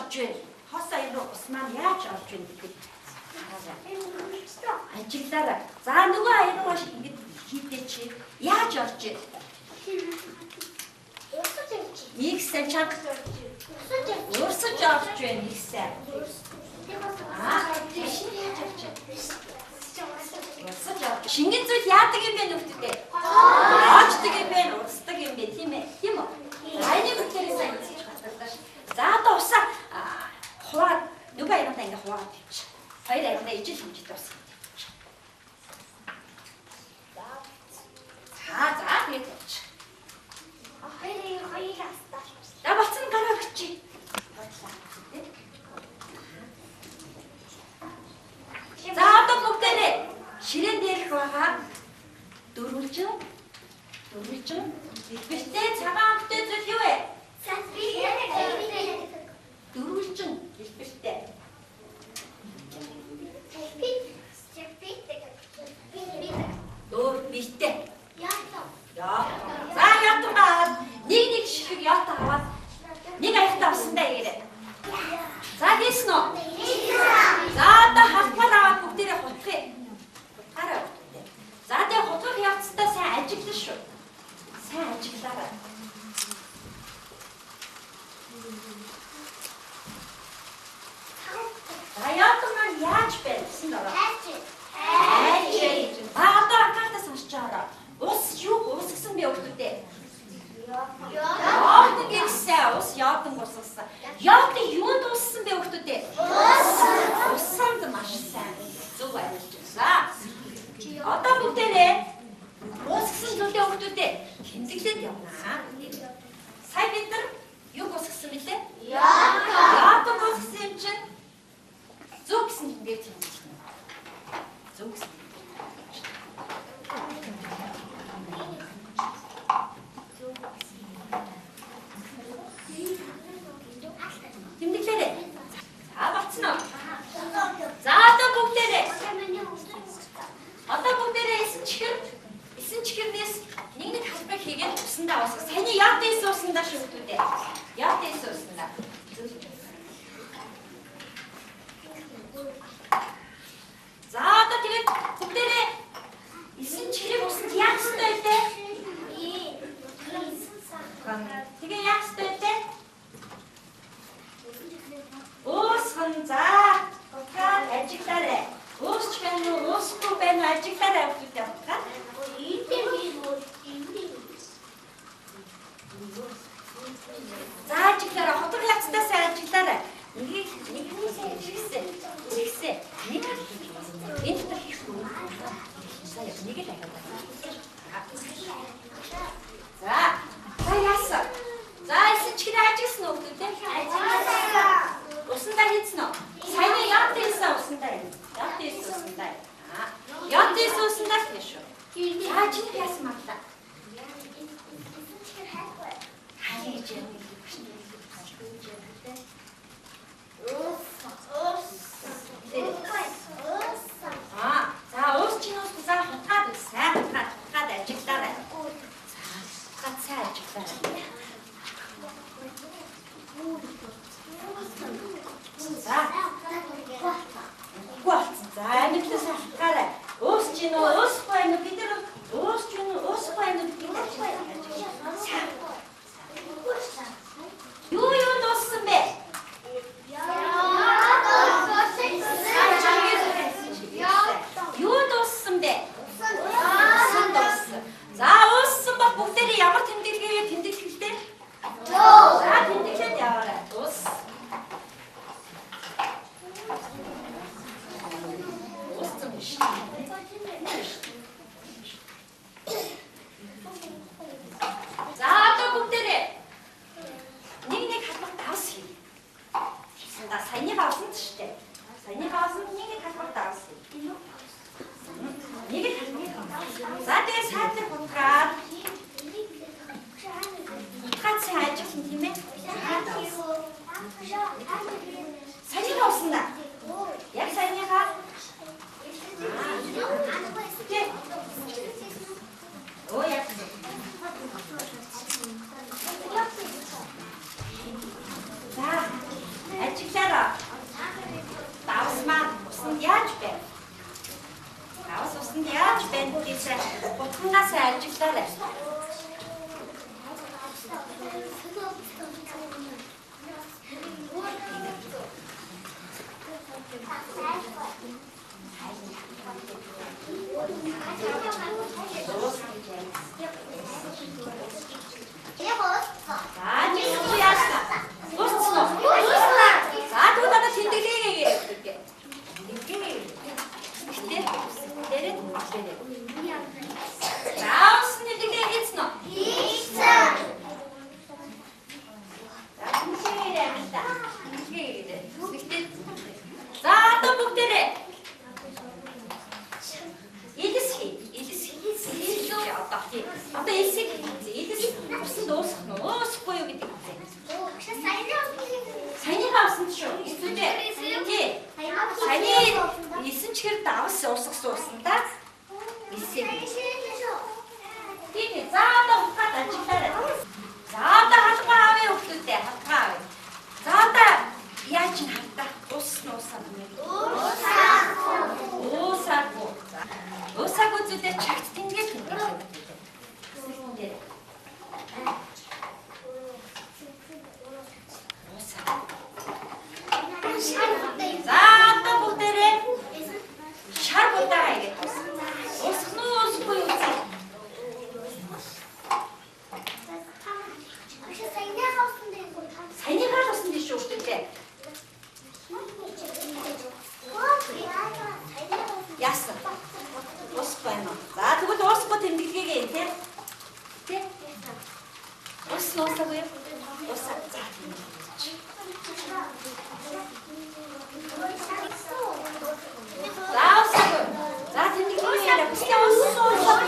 орж вэ? Хос аян руу ус маань яаж орж вэ гэдэг. Ажиглаарай. За нөгөө аян руу ингэж хийдэй чи яаж орж вэ? Ихсэн чанга урсаж орж байна ихсэн. Шингэн зүйл яадаг юм бэ нөхдөдөө? Оочдаг юм бэ, урсдаг юм бэ, тийм ээ? Тийм үү? Аяны бүхээрээ сайн хийж баталдаа ш. За одоо усаа хуваад нөгөө аяндаа ингээ хуваад тавьчих. Хоёр аяндаа ижил хэмжиж дуусгах. За тэгээд тавьчих. Да бацсан гараа өгчий. За одоо бүгдээрээ ширээн дээрх байгаа дөрвөлжин бэлбэлтэй цагаан амттай зүйл юу вэ? Дөрвөлжин бэлбэлтэй. Дөрвөлтэй. Яа. За ятан баад нэг ширхэг ята аваад нэг аяхтаа авсандаа ирээ. За хийсэн үү? За одоо халтмаар аваад бүгдээрээ хутгая. Хараа. За тэгээ хутгах явцдаа сайн ажиглана шүү. Сайн ажиглаарай. За ятан маань яаж байсан дөрөө? Хайж. За одоо акаатаа сонсч байгаа. Ус юу усгсан бэ өгтөдөө? Яадан гэсэн ус яадан усгсан. Яадан юунд уссан бэ өгтөдөө? Усанд маш сайн. Зүг ажиллажсан. Одоо бүгдээрээ усгсан зүйлээ өгтөдөө тэмдэглээд явна. Сая бид нар юу усгсан бэлээ? Яадан усгсан юм чинь зүг гэсэн ингээд тэмдэглэнэ. Зүг гэсэн. Тэмдэглээрэй. За багцсан уу? За одоо бүгдээрээ. Одоо бүгдээрээ эсэн чихэрнээс нэг халбаг хийгээд усандаа усгах. Саяны яд дэс усандаа шүтүүдээ. Яд дэс усандаа. За одоо тэгээд бүгдээрээ эсэн чихрийг усанд яах ёстой вэ? Тэгээ яах ёстой вэ? Уусхан за. Утгаад ажиглаарай. Уусч байна уу? Уусгүй байна уу? Ажиглаарай бүгдээ утгаад. За ажиглаарай. Хотор яцтай сайн ажиглаарай. Нэг хийсэн. Нэг энэ төр хийхгүй. Сая нэг л ахаад. За яасан. За эсэ чихрээ ажигласан уу гэдэг? Ажигласан. Усандаа хийсэн үү? Саяны яд дэсэн усандаа юм. Яд дэсэн усандаа. Яд дэсэн усандаа л шүү. За чи яасан маа? Хайж юм. За уус чинээс за хутгаад сайн хутгаад ажиглаарай. За сайн ажиглаарай. За нэгээс хатгаарай. Уус чинь уусгүй нь бид нар уус чинь уусгүй нь бид нар. Юу дууссан бэ? Юу дууссан бэ? За ууссан ба бүгдээ ямар тэмдэглэгээ тэмдэглэлтэй? За тэмдэглээд яваарай. Уус. За одоо бүгдээрээ нэг халбаг давс хий. За саяны хавсанд шүү дээ. Саяны хавсанд нэг халбаг давс хий. Нэг халбаг. За тэгээ сайтай хутгаад. Хутгаад сайн ажиглан тийм ээ. Саяны хавсанда. Яг саяныхаа Ой, яг. За, ажиг шүү. Эсвэл тий. Саяны 9 чихэр давс уусгасан уусна. Эсээ. Тий. За одоо ухаад ажиллаарай. За одоо халгаа авъя хүүхдүүдээ халгаа авъя. За одоо яаж ин хавтаа уусна уусаа юм. Уусаагүй. Уусаагүй зүйлээ чагт тэмдэглэж байна. За одоо бүгдээрээ шар будаа хийгээд уусах нь уусахгүй юу? Саяныгаар усан дээ шүү хүүхдүүдээ. Яасан. Уусахгүй юм. За тэгвэл уусахгүй тэмдэглэгээ тий. Тий. Уусаагүй. Уусаа. За. Заосгүй. За тэмдэглэгээ яриа. Бүсээ уусаа.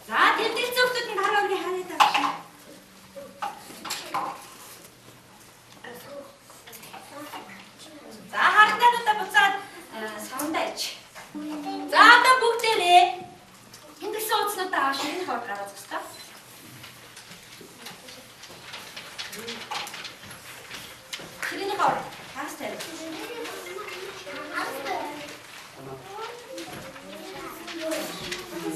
За тэмдэглэж өгдөг нь хараа өргө хараад авчих. За харагдаад буцаад савндаа ич. За одоо бүгдээрээ тэмдэглэсэн утаснуудаа аваад шинэ хор гаргаж өгсөв. Шинэ хор хастай.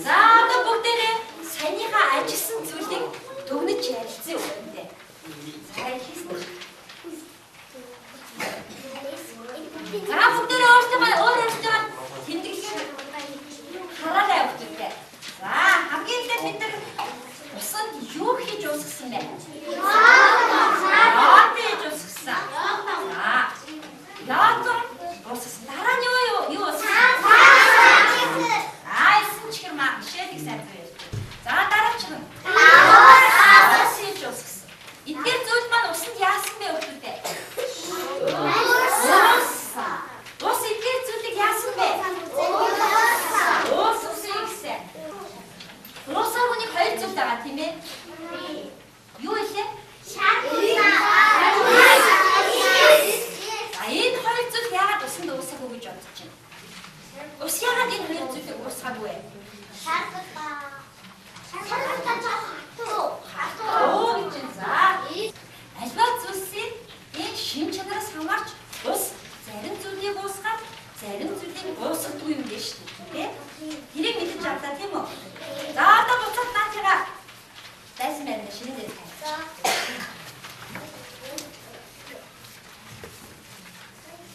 За одоо бүгдээрээ саяныхаа ажилласан зүйлийг төгнөж ярилцсан үгтэй. За хийсэн. За бүгдээрээ өөрсдөө тэмдэглэж хараарай бүгдээ. За хамгийн ихтэй бид нар усанд юу хийж уусгасан бэ? Яа хийж уусгасан? За. Яатар уусгасан. Дараа нь юу уусгасан? Айсан чихэр маа шээд их сайн байна. За дараачих нь. Аас хийж уусгасан. Эдгээр зүйл маань усанд яасан бэ бүгдээ? Ус эдгээр зүйлийг яасан бэ? Ус усын гэсэн. Усаар үнийг хоёр зүйл байгаа тийм ээ? Юу илээ? Шар. Энэ хоёр зүйл яагаад усанд уусаагүй гэж бодож байна? Ус яагаад энэ хоёр зүйлийг уусгаагүй вэ? Оо гэж за. Альва зүйлсийн энэ шин чанараас хамаарч ус зарим зүйлийг уусгаад зарим зүйлийг уусгадгүй юм дээ шүү дээ. Тэр